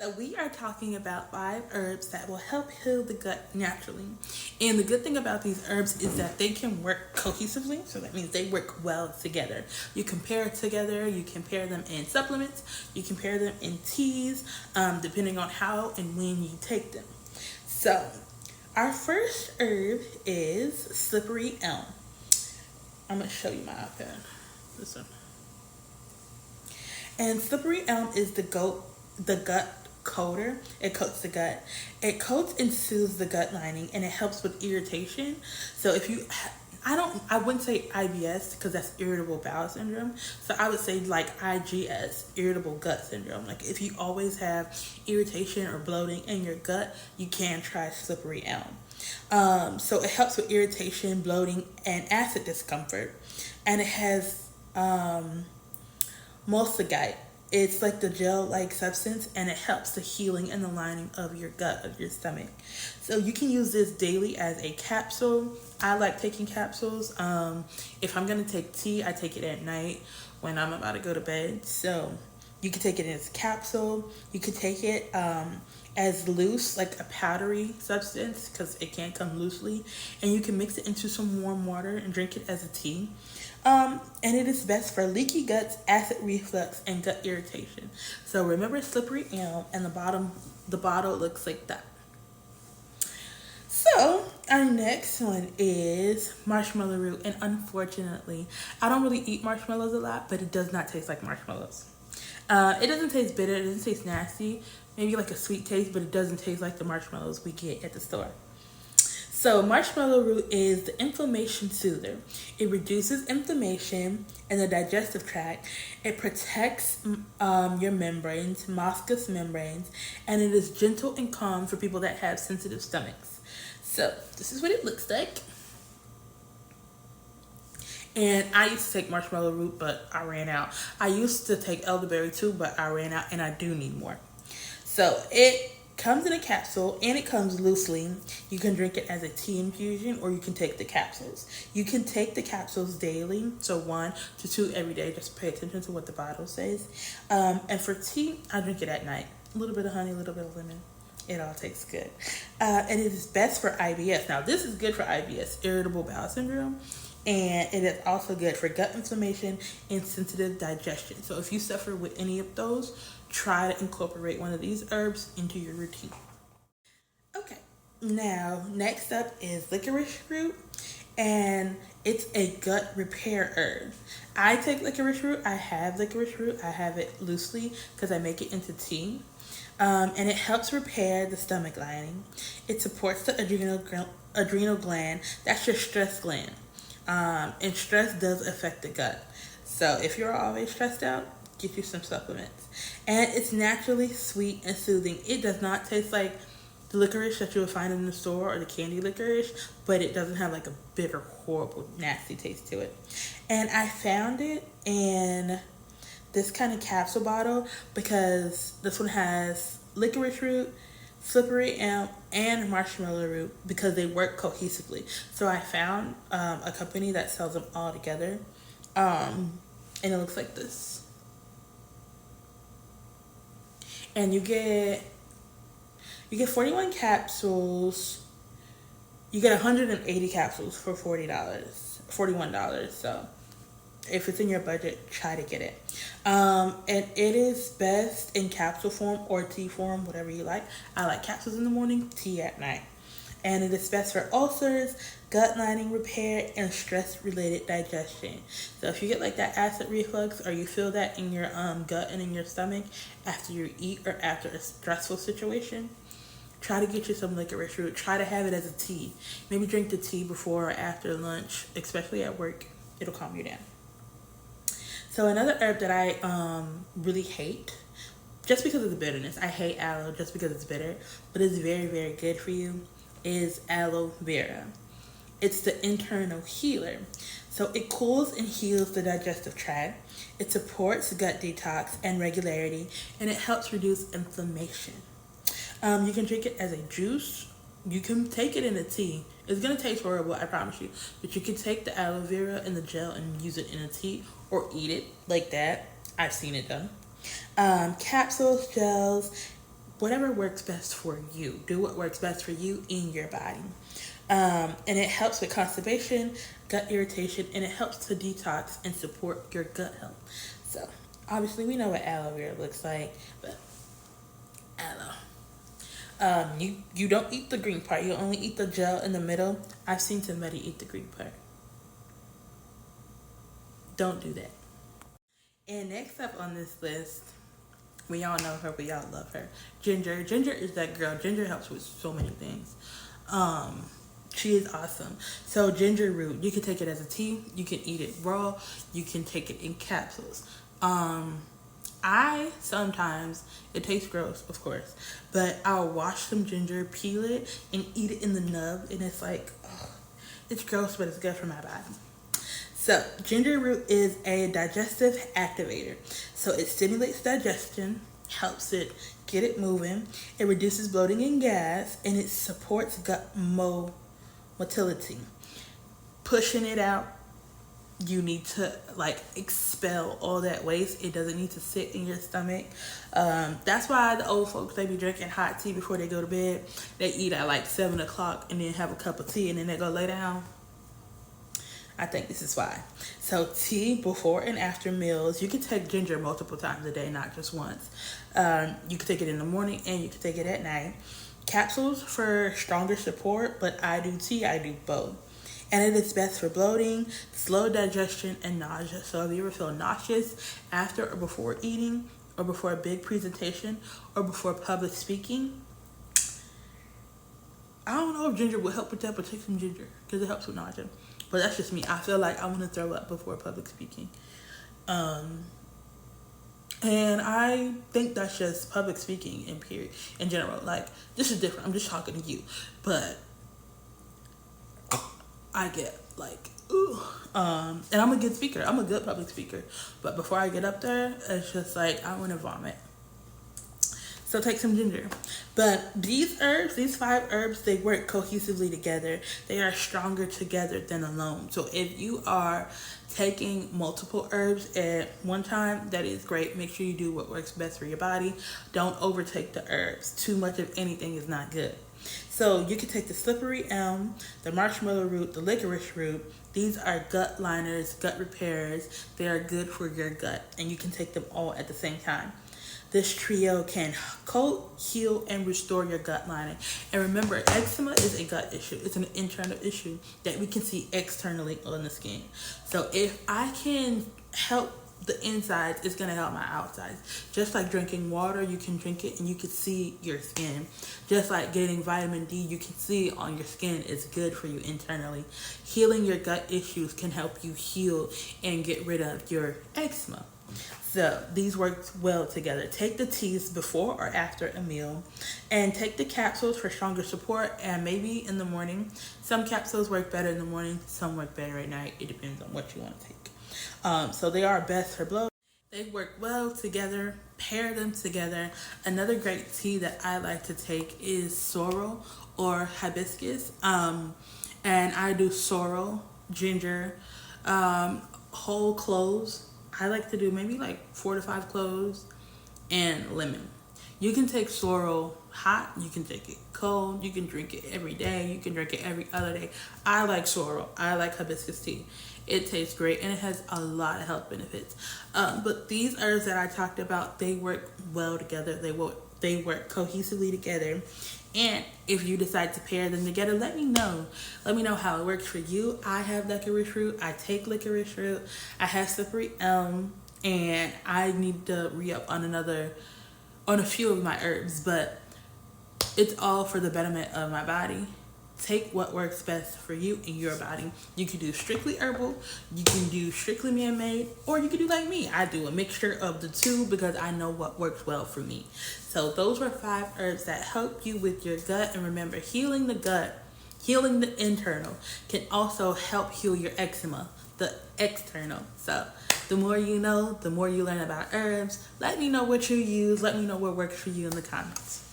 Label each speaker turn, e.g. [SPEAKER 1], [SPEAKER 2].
[SPEAKER 1] So we are talking about 5 herbs that will help heal the gut naturally. And the good thing about these herbs is that they can work cohesively. So that means they work well together. You compare it together, you compare them in supplements, you compare them in teas, depending on how and when you take them. So our first herb is slippery elm. I'm going to show you my iPad. This one. And slippery elm is the gut coater. It coats the gut. It coats and soothes the gut lining, and it helps with irritation. So if you, I wouldn't say IBS because that's irritable bowel syndrome. So I would say like IGS, irritable gut syndrome. Like if you always have irritation or bloating in your gut, you can try slippery elm. So it helps with irritation, bloating, and acid discomfort, and it has Mulsigite. It's like the gel-like substance, and it helps the healing and the lining of your gut, of your stomach. So you can use this daily as a capsule. I like taking capsules. If I'm gonna take tea, I take it at night when I'm about to go to bed. So you can take it as a capsule. You could take it as loose, like a powdery substance, because it can come loosely. And you can mix it into some warm water and drink it as a tea. And it is best for leaky guts, acid reflux, and gut irritation. So remember slippery elm, and the bottle looks like that. So our next one is marshmallow root, and unfortunately, I don't really eat marshmallows a lot, but it does not taste like marshmallows. It doesn't taste bitter. It doesn't taste nasty. Maybe like a sweet taste, but it doesn't taste like the marshmallows we get at the store. So marshmallow root is the inflammation soother. It reduces inflammation in the digestive tract. It protects your membranes, mucous membranes, and it is gentle and calm for people that have sensitive stomachs. So this is what it looks like. And I used to take marshmallow root, but I ran out. I used to take elderberry too, but I ran out, and I do need more. So it comes in a capsule, and it comes loosely. You can drink it as a tea infusion, or you can take the capsules. You can take the capsules daily, so 1 to 2 every day. Just pay attention to what the bottle says. And for tea, I drink it at night. A little bit of honey, a little bit of lemon. It all tastes good. And it is best for IBS. Now, this is good for IBS, irritable bowel syndrome. And it is also good for gut inflammation and sensitive digestion. So if you suffer with any of those, try to incorporate one of these herbs into your routine. Okay, now next up is licorice root, and it's a gut repair herb. I take licorice root. I have licorice root. I have it loosely because I make it into tea. And it helps repair the stomach lining. It supports the adrenal gland. That's your stress gland. And stress does affect the gut. So if you're always stressed out, get you some supplements. And it's naturally sweet and soothing. It does not taste like the licorice that you would find in the store or the candy licorice, but it doesn't have like a bitter, horrible, nasty taste to it. And I found it in this kind of capsule bottle because this one has licorice root, slippery elm, and marshmallow root because they work cohesively. So I found a company that sells them all together, and it looks like this. And you get 41 capsules. You get 180 capsules for $41. So if it's in your budget, try to get it. And it is best in capsule form or tea form, whatever you like. I like capsules in the morning, tea at night. And it is best for ulcers, gut lining repair, and stress-related digestion. So if you get like that acid reflux, or you feel that in your gut and in your stomach after you eat or after a stressful situation, try to get you some licorice root. Try to have it as a tea. Maybe drink the tea before or after lunch, especially at work. It'll calm you down. So another herb that I really hate, just because of the bitterness, I hate aloe just because it's bitter, but it's very, very good for you, is aloe vera. It's the internal healer. So it cools and heals the digestive tract. It supports gut detox and regularity, and it helps reduce inflammation. You can drink it as a juice. You can take it in a tea. It's going to taste horrible, I promise you. But you can take the aloe vera and the gel and use it in a tea or eat it like that. I've seen it done. Capsules, gels, whatever works best for you. Do what works best for you in your body. And it helps with constipation, gut irritation, and it helps to detox and support your gut health. So obviously we know what aloe vera looks like, but aloe. You don't eat the green part. You only eat the gel in the middle. I've seen somebody eat the green part. Don't do that. And next up on this list, we all know her, we all love her. Ginger. Ginger is that girl. Ginger helps with so many things. She is awesome. So ginger root, you can take it as a tea. You can eat it raw. You can take it in capsules. I sometimes, it tastes gross, of course, but I'll wash some ginger, peel it, and eat it in the nub. And it's like, oh, it's gross, but it's good for my body. So ginger root is a digestive activator. So it stimulates digestion, helps it get it moving. It reduces bloating and gas, and it supports gut motility. Pushing it out, you need to like expel all that waste. It doesn't need to sit in your stomach. That's why the old folks, they be drinking hot tea before they go to bed. They eat at like 7 o'clock and then have a cup of tea and then they go lay down. I think this is why. So tea before and after meals. You can take ginger multiple times a day, not just once. You can take it in the morning and you can take it at night. Capsules for stronger support, but I do tea, I do both. And it is best for bloating, slow digestion, and nausea. So if you ever feel nauseous after or before eating, or before a big presentation, or before public speaking, I don't know if ginger will help with that, but take some ginger because it helps with nausea. But that's just me. I feel like I want to throw up before public speaking. And I think that's just public speaking in period, in general. Like, this is different. I'm just talking to you. But I get like, ooh. And I'm a good speaker. I'm a good public speaker. But before I get up there, it's just like, I want to vomit. So take some ginger. But these herbs, these 5 herbs, they work cohesively together. They are stronger together than alone. So if you are taking multiple herbs at one time, that is great. Make sure you do what works best for your body. Don't overtake the herbs. Too much of anything is not good. So you can take the slippery elm, the marshmallow root, the licorice root. These are gut liners, gut repairers. They are good for your gut, and you can take them all at the same time. This trio can coat, heal, and restore your gut lining. And remember, eczema is a gut issue. It's an internal issue that we can see externally on the skin. So if I can help the insides, it's going to help my outsides. Just like drinking water, you can drink it and you can see your skin. Just like getting vitamin D, you can see on your skin, it's good for you internally. Healing your gut issues can help you heal and get rid of your eczema. So these work well together. Take the teas before or after a meal, and take the capsules for stronger support, and maybe in the morning. Some capsules work better in the morning, some work better at night. It depends on what you want to take. So they are best for bloat. They work well together. Pair them together. Another great tea that I like to take is sorrel or hibiscus. And I do sorrel, ginger, whole cloves. I like to do maybe like 4 to 5 cloves and lemon. You can take sorrel hot, you can take it cold, you can drink it every day, you can drink it every other day. I like sorrel, I like hibiscus tea. It tastes great and it has a lot of health benefits. But these herbs that I talked about, they work well together. They work cohesively together. And if you decide to pair them together, let me know. Let me know how it works for you. I have licorice root. I take licorice root. I have slippery elm. And I need to re-up on a few of my herbs. But it's all for the betterment of my body. Take what works best for you and your body. You can do strictly herbal, you can do strictly man-made, or you can do like me. I do a mixture of the two because I know what works well for me. So those were 5 herbs that help you with your gut. And remember, healing the gut, healing the internal, can also help heal your eczema, the external. So the more you know, the more you learn about herbs. Let me know what you use. Let me know what works for you in the comments.